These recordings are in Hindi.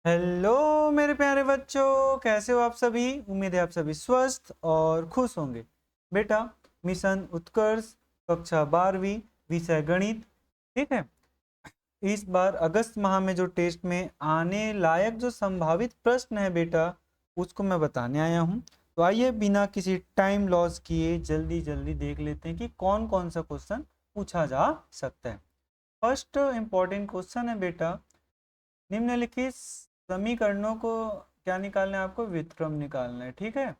हेलो मेरे प्यारे बच्चों, कैसे हो आप सभी। उम्मीद है आप सभी स्वस्थ और खुश होंगे। बेटा, मिशन उत्कर्ष, कक्षा 12वीं, विषय गणित। ठीक है। इस बार अगस्त माह में जो टेस्ट में आने लायक जो संभावित प्रश्न है बेटा, उसको मैं बताने आया हूँ। तो आइए बिना किसी टाइम लॉस किए जल्दी जल्दी देख लेते हैं कि कौन कौन सा क्वेश्चन पूछा जा सकता है। फर्स्ट इंपॉर्टेंट क्वेश्चन है बेटा, निम्नलिखित समीकरणों को क्या निकालना है आपको, व्युत्क्रम निकालना है। ठीक है।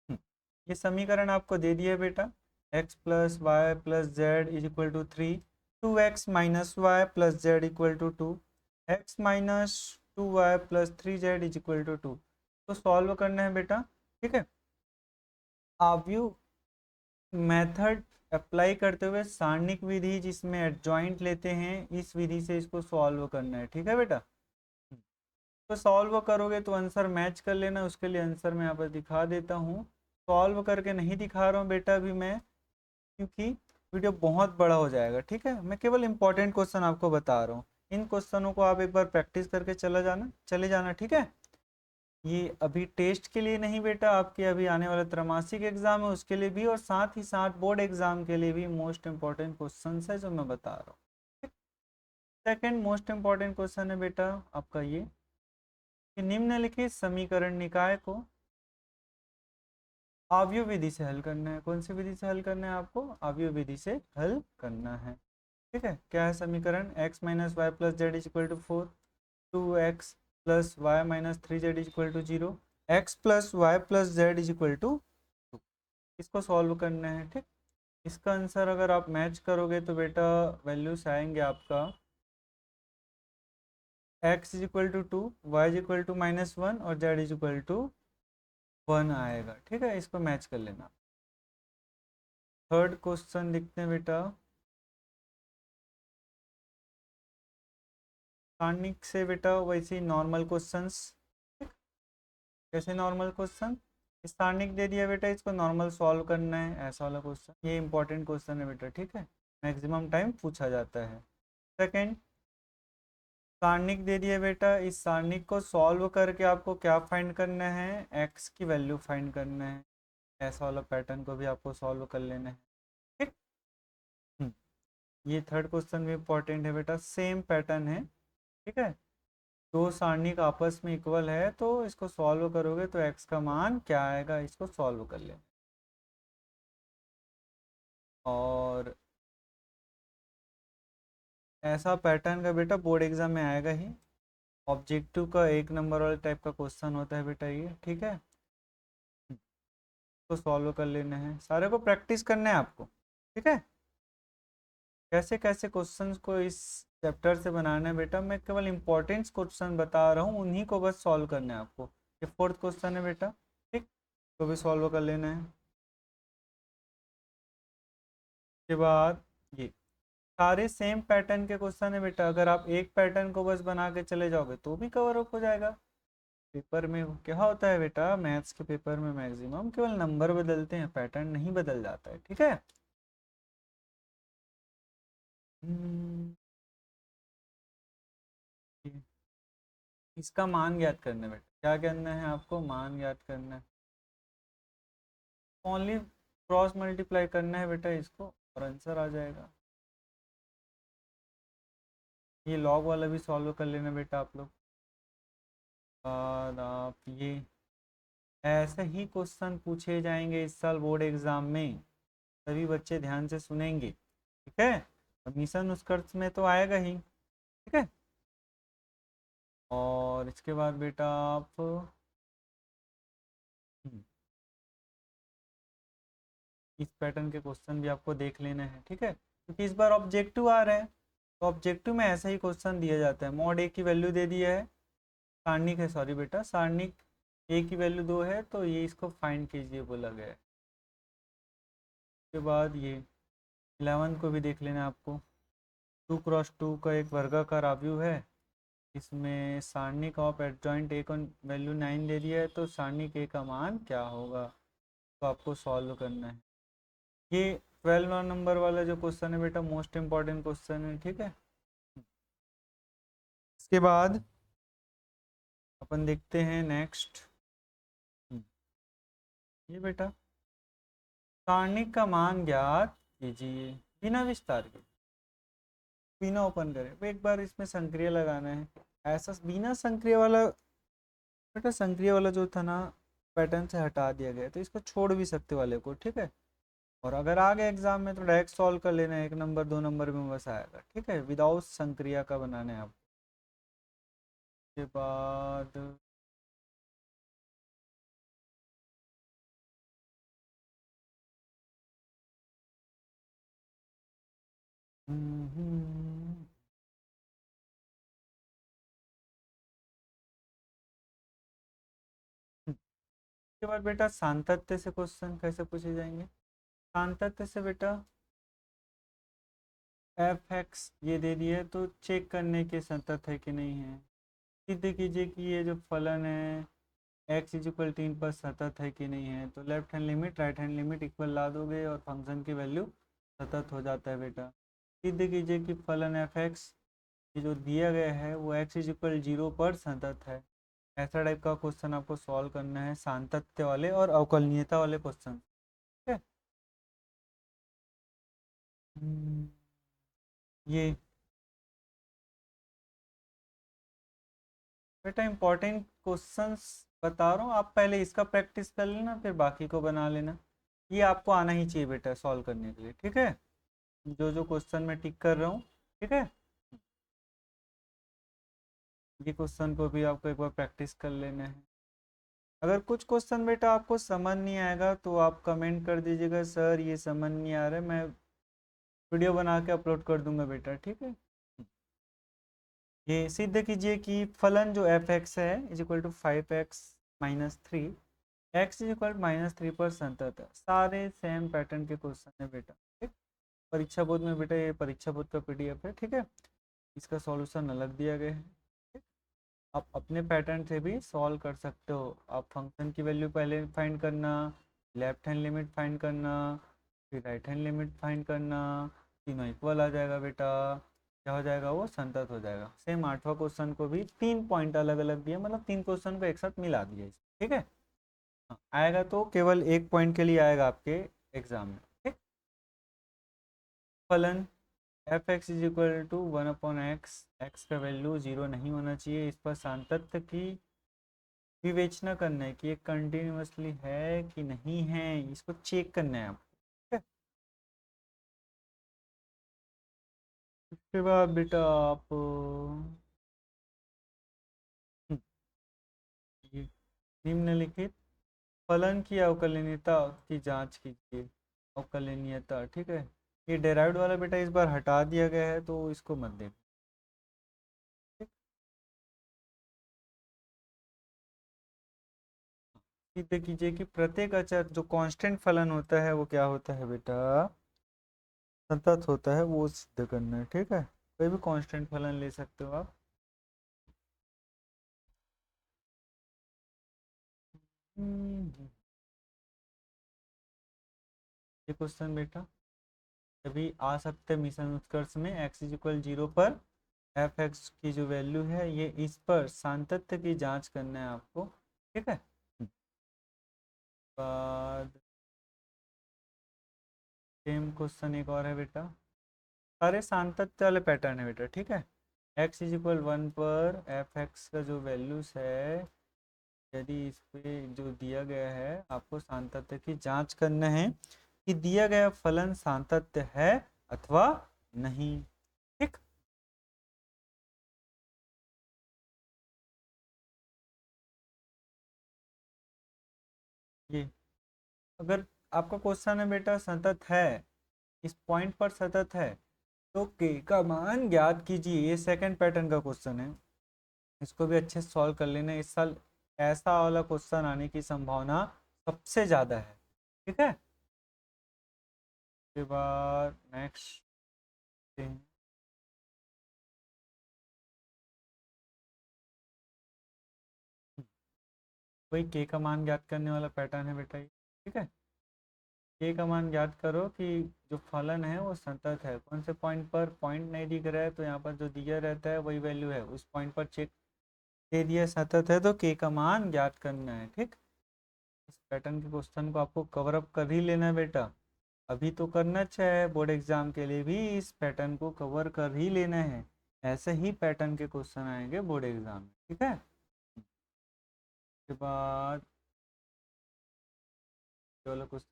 ये समीकरण आपको दे दिया है बेटा, x plus Y plus Z is equal to 3, 2x minus Y plus Z equal to 2, X minus 2y plus 3z is equal to 2। तो सॉल्व करना है बेटा। ठीक है। आव्यूह मेथड अप्लाई करते हुए सारणिक विधि जिसमें एडजॉइंट लेते हैं, इस विधि से इसको सॉल्व करना है। ठीक है बेटा। तो सॉल्व करोगे तो आंसर मैच कर लेना, उसके लिए आंसर मैं यहाँ पर दिखा देता हूँ। सॉल्व करके नहीं दिखा रहा हूँ बेटा अभी मैं, क्योंकि वीडियो बहुत बड़ा हो जाएगा। ठीक है। मैं केवल इंपॉर्टेंट क्वेश्चन आपको बता रहा हूँ। इन क्वेश्चनों को आप एक बार प्रैक्टिस करके चले जाना। ठीक है। ये अभी टेस्ट के लिए नहीं बेटा, आपके अभी आने वाला त्रैमासिक एग्जाम है उसके लिए भी, और साथ ही साथ बोर्ड एग्जाम के लिए भी मोस्ट इंपॉर्टेंट क्वेश्चन है जो मैं बता रहा हूँ। सेकेंड मोस्ट इंपॉर्टेंट क्वेश्चन है बेटा आपका ये कि निम्नलिखित समीकरण निकाय को आव्यूह विधि से हल करना है। कौन सी विधि से हल करना है आपको? आव्यूह विधि से हल करना है। ठीक है। क्या है समीकरण? x minus Y plus Z is equal to 4, 2x plus Y minus 3z is equal to 0, X plus Y plus Z is equal to 2। इसको सॉल्व करना है। ठीक। इसका आंसर अगर आप मैच करोगे तो बेटा वैल्यूज आएंगे आपका x is equal to 2, Y is equal to -1 और z इज इक्वल टू 1 आएगा। ठीक है। इसको मैच कर लेना। थर्ड क्वेश्चन लिखते हैं बेटा, सारणिक से बेटा वैसे ही नॉर्मल क्वेश्चंस। कैसे नॉर्मल क्वेश्चन? सारणिक दे दिया बेटा, इसको नॉर्मल सॉल्व करना है, ऐसा वाला क्वेश्चन। ये इंपॉर्टेंट क्वेश्चन है बेटा। ठीक है। मैक्सिमम टाइम पूछा जाता है। सेकंड, सारणिक दे दिया बेटा, इस सारणिक को सॉल्व करके आपको क्या फाइंड करना है? एक्स की वैल्यू फाइंड करना है। ऐसा वाला पैटर्न को भी आपको सॉल्व कर लेना है। ठीक। ये थर्ड क्वेश्चन भी इंपॉर्टेंट है बेटा, सेम पैटर्न है। ठीक है। दो सारणिक आपस में इक्वल है तो इसको सॉल्व करोगे तो x का मान क्या आएगा, इसको सॉल्व कर लेना। और ऐसा पैटर्न का बेटा बोर्ड एग्जाम में आएगा ही, ऑब्जेक्टिव का 1 नंबर वाले टाइप का क्वेश्चन होता है बेटा ये। ठीक है। तो सॉल्व कर लेना है, सारे को प्रैक्टिस करना है आपको। ठीक है। कैसे कैसे क्वेश्चंस को इस चैप्टर से बनाना है बेटा, मैं केवल इंपॉर्टेंट क्वेश्चन बता रहा हूँ, उन्हीं को बस सॉल्व करना है आपको। ये फोर्थ क्वेश्चन है बेटा। ठीक। तो भी सॉल्व कर लेना है। के बाद ये सारे सेम पैटर्न के क्वेश्चन है बेटा, अगर आप एक पैटर्न को बस बना के चले जाओगे तो भी कवर अप हो जाएगा। पेपर में क्या होता है बेटा, मैथ्स के पेपर में मैक्सिमम केवल नंबर बदलते हैं, पैटर्न नहीं बदल जाता है। ठीक है। हम्म, इसका मान ज्ञात करना है बेटा। क्या करना है आपको? मान ज्ञात करना है। ओनली क्रॉस मल्टीप्लाई करना है बेटा इसको और आंसर आ जाएगा। ये लॉग वाला भी सॉल्व कर लेना बेटा आप लोग। बाद आप ये ऐसे ही क्वेश्चन पूछे जाएंगे इस साल बोर्ड एग्जाम में, सभी बच्चे ध्यान से सुनेंगे। ठीक है। मिशन उत्कर्ष में तो आएगा ही। ठीक है। और इसके बाद बेटा आप इस पैटर्न के क्वेश्चन भी आपको देख लेना है। ठीक है। क्योंकि इस बार ऑब्जेक्टिव आ रहा है, तो ऑब्जेक्टिव में ऐसा ही क्वेश्चन दिया जाता है। मॉड ए की वैल्यू दे दिया है, सारणिक है, सॉरी बेटा, सारणिक ए की वैल्यू 2 है तो ये इसको फाइंड कीजिए बोला गया है। उसके बाद ये 11 को भी देख लेना है आपको। 2 × 2 का एक वर्गाकार आव्यूह है, इसमें सारणिक ऑफ एडजॉइंट ए का वैल्यू 9 दे दिया है, तो सारणिक ए का मान क्या होगा, तो आपको सॉल्व करना है। ये 12 नंबर वाला जो क्वेश्चन है बेटा मोस्ट इंपॉर्टेंट क्वेश्चन है। ठीक है। इसके बाद अपन देखते हैं नेक्स्ट। ये बेटा सारणिक का मान ज्ञात कीजिए बिना विस्तार के, बिना ओपन करे। तो एक बार इसमें संक्रिय लगाना है, ऐसा बिना संक्रिय वाला बेटा, संक्रिय वाला जो था ना पैटर्न से हटा दिया गया, तो इसको छोड़ भी सकते वाले को, ठीक है। और अगर आ गए एग्जाम में तो डायरेक्ट सॉल्व कर लेना है, 1 नंबर 2 नंबर में बस आएगा, ठीक है। विदाउट संक्रिया का बनाना है आपको। के बाद के बाद बेटा सांतत्य से क्वेश्चन कैसे पूछे जाएंगे। सांतत्य से बेटा एफ एक्स ये दे दिए तो चेक करने के संतत है कि नहीं है। सिद्ध कीजिए कि ये जो फलन है एक्स इज इक्वल 3 पर सतत है कि नहीं है। तो left hand limit right hand limit equal ला दोगे और फंक्शन की वैल्यू सतत हो जाता है बेटा। सिद्ध कीजिए कि फलन एफ एक्स ये जो दिया गया है वो एक्स इज इक्वल 0 पर सतत है। ऐसा टाइप का क्वेश्चन आपको सॉल्व करना है, सांतत्य वाले और अवकलनीयता वाले क्वेश्चन, ठीक है। ये बेटा इंपॉर्टेंट क्वेश्चंस बता रहा हूँ, आप पहले इसका प्रैक्टिस कर लेना फिर बाकी को बना लेना। ये आपको आना ही चाहिए बेटा सॉल्व करने के लिए, ठीक है। जो जो क्वेश्चन मैं टिक कर रहा हूँ, ठीक है। ये क्वेश्चन को भी आपको एक बार प्रैक्टिस कर लेना है। अगर कुछ क्वेश्चन बेटा आपको समझ नहीं आएगा तो आप कमेंट कर दीजिएगा, सर ये समझ नहीं आ रहा है, मैं वीडियो बना के अपलोड कर दूंगा बेटा, ठीक है। ये सिद्ध कीजिए कि फलन जो एफ एक्स है is equal to 5x-3, X is equal -3 पर संतत है। सारे सेम पैटर्न के क्वेश्चन है बेटा, ठीक। परीक्षा बोर्ड में बेटा ये परीक्षा बोर्ड का पीडीएफ है, ठीक है। इसका सॉल्यूशन अलग दिया गया है, ठीक? आप अपने पैटर्न से भी सॉल्व कर सकते हो। आप फंक्शन की वैल्यू पहले फाइंड करना, लेफ्ट हैंड लिमिट फाइंड करना, फिर राइट हैंड लिमिट फाइंड करना, तीनों इक्वल आ जाएगा बेटा। क्या हो जाएगा, वो संतत हो जाएगा। सेम 8वां क्वेश्चन को भी 3 पॉइंट अलग अलग दिया, मतलब 3 क्वेश्चन को एक साथ मिला दिया, ठीक है। हाँ, आएगा तो केवल 1 पॉइंट के लिए आएगा आपके एग्जाम में, ठीक। फलन F X is equal to 1/x, X का वैल्यू 0 नहीं होना चाहिए। इस पर सांतत्य की विवेचना करना है कि ये कंटिन्यूसली है कि नहीं है, इसको चेक करना है आपको, ठीक है। उसके बाद बेटा आप ये निम्नलिखित फलन की अवकलनीयता की जांच कीजिए। अवकलनीयता, ठीक है। ये डेराइव्ड वाला बेटा इस बार हटा दिया गया है तो इसको मत देखो, ठीक। सिद्ध कीजिए कि प्रत्येक अचर जो कांस्टेंट फलन होता है वो क्या होता है बेटा, संतत होता है, वो सिद्ध करना है, ठीक है। कोई भी कांस्टेंट फलन ले सकते हो आप। ये क्वेश्चन बेटा अभी आ सकते हैं मिशन उत्कर्ष में। एक्स इज इक्वल 0 पर एफ एक्स की जो वैल्यू है ये, इस पर सांतत्य की जांच करना है आपको, ठीक है। बाद सेम क्वेश्चन एक और है बेटा, सारे सांतत्य वाले पैटर्न है बेटा, ठीक है। एक्स इज इक्वल 1 पर एफ एक्स का जो वैल्यूज है, यदि इस पे जो दिया गया है आपको सांतत्य की जांच करना है कि दिया गया फलन सांतत्य है अथवा नहीं, ठीक। ये अगर आपका क्वेश्चन है बेटा सतत है, इस पॉइंट पर सतत है, तो के का मान ज्ञात कीजिए। ये सेकंड पैटर्न का क्वेश्चन है, इसको भी अच्छे से सॉल्व कर लेना। इस साल ऐसा वाला क्वेश्चन आने की संभावना सबसे ज़्यादा है, ठीक है। उसके बाद नेक्स्ट वही के का मान ज्ञात करने वाला पैटर्न है बेटा ये, ठीक है। के का मान ज्ञात करो कि जो फलन है वो संतत है। कौन से पॉइंट पर, पॉइंट नहीं दिख रहा है तो यहाँ पर जो दिया रहता है वही वैल्यू है, उस पॉइंट पर चेक दे दिया सतत है तो के का मान ज्ञात करना है। ठीक, इस पैटर्न के क्वेश्चन को आपको कवर अप कर ही लेना है बेटा। अभी तो करना चाहिए, बोर्ड एग्जाम के लिए भी इस पैटर्न को कवर कर ही लेना है। ऐसे ही पैटर्न के क्वेश्चन आएंगे बोर्ड एग्जाम में। ठीक है, उसके बाद चलो कुछ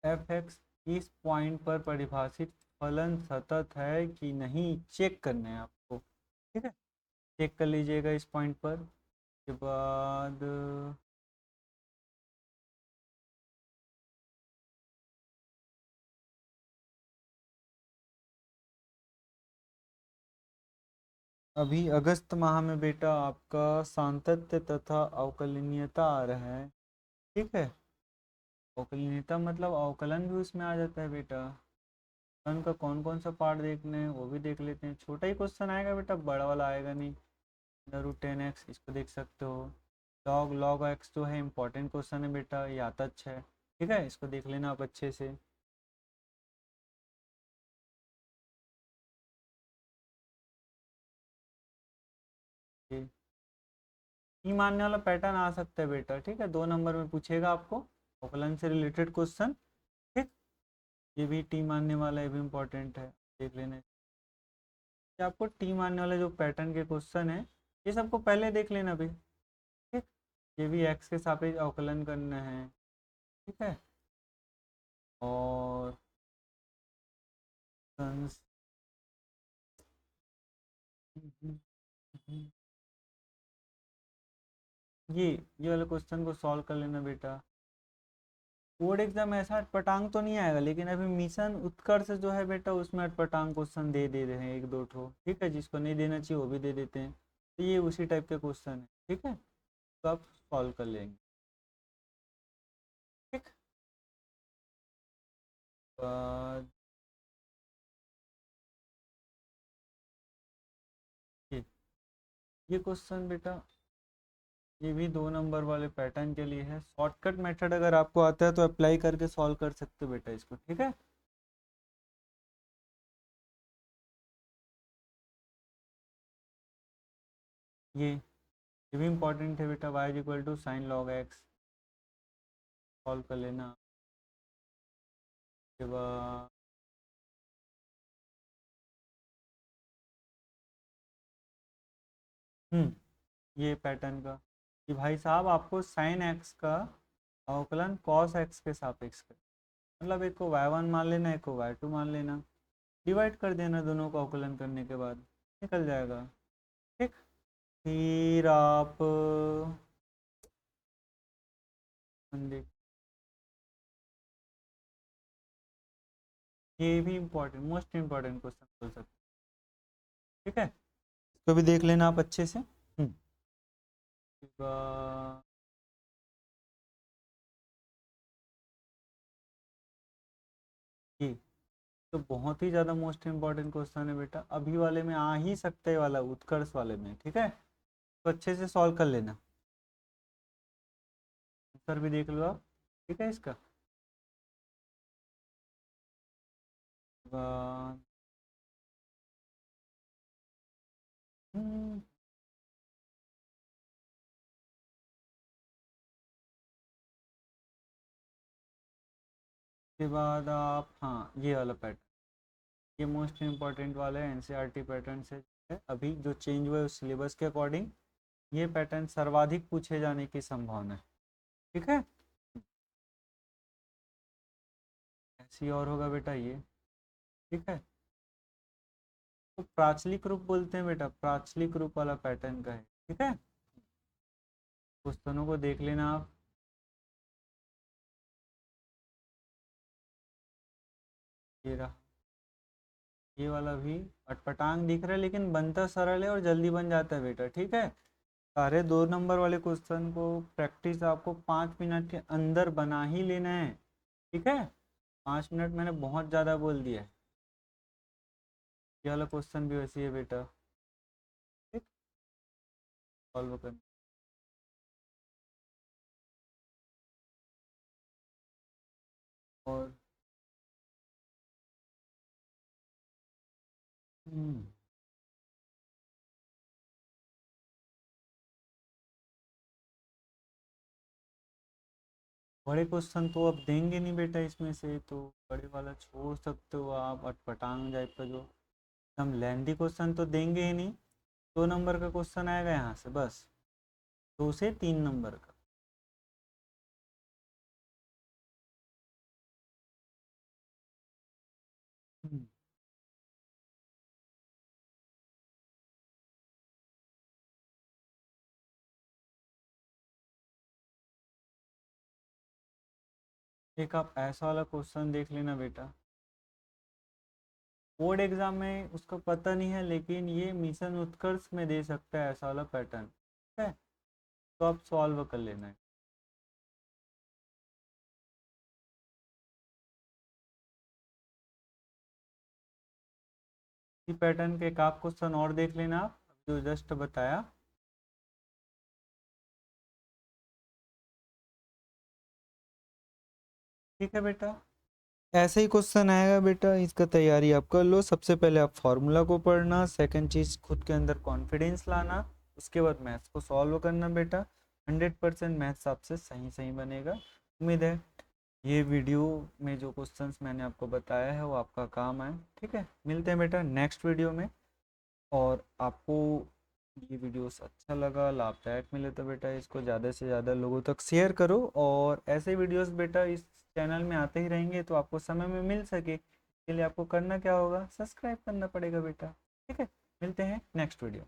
एफ एक्स इस पॉइंट पर परिभाषित फलन सतत है कि नहीं चेक करना है आपको। ठीक है, चेक कर लीजिएगा इस पॉइंट पर। उसके बाद अभी अगस्त माह में बेटा आपका सांतत्य तथा अवकलनीयता आ रहा है। ठीक है, अवकलनीयता मतलब अवकलन भी उसमें आ जाता है बेटा। अवकलन का कौन कौन सा पार्ट देखना है वो भी देख लेते हैं। छोटा ही क्वेश्चन आएगा बेटा, बड़ा वाला आएगा नहीं। √10x इसको देख सकते हो। log x जो है इंपॉर्टेंट क्वेश्चन है बेटा, ये आता अच्छा है। ठीक है, इसको देख लेना आप अच्छे से। ई मानने वाला पैटर्न आ सकता है बेटा। ठीक है, 2 नंबर में पूछेगा आपको अवकलन से रिलेटेड क्वेश्चन। ठीक, ये भी टी मानने वाला, ये भी इम्पोर्टेंट है, देख लेना। ये आपको टी मानने वाले जो पैटर्न के क्वेश्चन है ये सबको पहले देख लेना भी। ठीक, ये भी एक्स के सापेक्ष अवकलन करना है। ठीक है, और ये ये वाले क्वेश्चन को सॉल्व कर लेना बेटा। बोर्ड एग्जाम ऐसा अटपटांग तो नहीं आएगा, लेकिन अभी मिशन उत्कर्ष जो है बेटा उसमें अटपटांग क्वेश्चन दे रहे हैं 1-2 ठो। ठीक है, जिसको नहीं देना चाहिए वो भी दे देते हैं, तो ये उसी टाइप के क्वेश्चन है। ठीक है, तो आप सॉल्व कर लेंगे। ठीक, बाद ये ये क्वेश्चन बेटा, ये भी 2 नंबर वाले पैटर्न के लिए है। शॉर्टकट मेथड अगर आपको आता है तो अप्लाई करके सॉल्व कर सकते हो बेटा इसको। ठीक है, ये भी इंपॉर्टेंट है बेटा। y = sin log x solve कर लेना। उसके बाद ये पैटर्न का कि भाई साहब आपको साइन एक्स का अवकलन कॉस एक्स के सापेक्ष कर, मतलब एक को y1 मान लेना, एक को y2 मान लेना, डिवाइड कर देना दोनों को अवकलन करने के बाद निकल जाएगा। ठीक, फिर आप देख, ये भी इम्पोर्टेंट, मोस्ट इम्पोर्टेंट क्वेश्चन बोल सकते। ठीक है, इसको भी देख लेना आप अच्छे से। उसके बाद ये तो बहुत ही ज़्यादा मोस्ट इम्पोर्टेंट क्वेश्चन है बेटा, अभी वाले में आ ही सकते वाला, उत्कर्ष वाले में। ठीक है, तो अच्छे से सॉल्व कर लेना। आंसर भी देख लो आप। ठीक है, इसका बाद हम्म, उसके बाद आप हाँ ये वाला पैटर्न, ये मोस्ट इम्पॉर्टेंट वाला है, एनसीईआरटी पैटर्न से है अभी जो चेंज हुआ है उस सिलेबस के अकॉर्डिंग। ये पैटर्न सर्वाधिक पूछे जाने की संभावना है। ठीक है, ऐसी और होगा बेटा ये। ठीक है, तो प्राचलिक रूप बोलते हैं बेटा, प्राचलिक रूप वाला पैटर्न का है। ठीक है, क्वेश्चनों को देख लेना आप। ये रहा, ये वाला भी अटपटांग दिख रहा है लेकिन बनता सरल है और जल्दी बन जाता है बेटा। ठीक है, सारे 2 नंबर वाले क्वेश्चन को प्रैक्टिस आपको 5 मिनट के अंदर बना ही लेना है। ठीक है, 5 मिनट मैंने बहुत ज़्यादा बोल दिया है। ये वाला क्वेश्चन भी वैसी है बेटा। ठीक, सॉल्व कर और हम्म बड़े क्वेश्चन तो अब देंगे नहीं बेटा, इसमें से तो बड़े वाला छोड़ सकते हो आप। अटपटांग टाइप का जो एकदम लेंदी क्वेश्चन तो देंगे ही नहीं। 2 नंबर का क्वेश्चन आएगा यहाँ से बस, 2 से 3 नंबर का। हम्म, एक आप ऐसा वाला क्वेश्चन देख लेना बेटा, बोर्ड एग्जाम में उसका पता नहीं है, लेकिन ये मिशन उत्कर्ष में दे सकता है ऐसा वाला पैटर्न, ठीक है। तो आप सॉल्व कर लेना है। इसी पैटर्न के एक आप क्वेश्चन और देख लेना आप, जो जस्ट बताया। ठीक है बेटा, ऐसे ही क्वेश्चन आएगा बेटा, इसका तैयारी आप कर लो। सबसे पहले आप फॉर्मूला को पढ़ना, सेकंड चीज खुद के अंदर कॉन्फिडेंस लाना, उसके बाद मैथ्स को सॉल्व करना बेटा। 100% मैथ्स आपसे सही सही बनेगा। उम्मीद है ये वीडियो में जो क्वेश्चंस मैंने आपको बताया है वो आपका काम आए। ठीक है, मिलते हैं बेटा नेक्स्ट वीडियो में। और आपको ये वीडियोस अच्छा लगा, लाभदायक मिले तो बेटा इसको ज़्यादा से ज़्यादा लोगों तक शेयर करो। और ऐसे वीडियोस बेटा इस चैनल में आते ही रहेंगे, तो आपको समय में मिल सके इसके लिए आपको करना क्या होगा, सब्सक्राइब करना पड़ेगा बेटा। ठीक है, मिलते हैं नेक्स्ट वीडियो।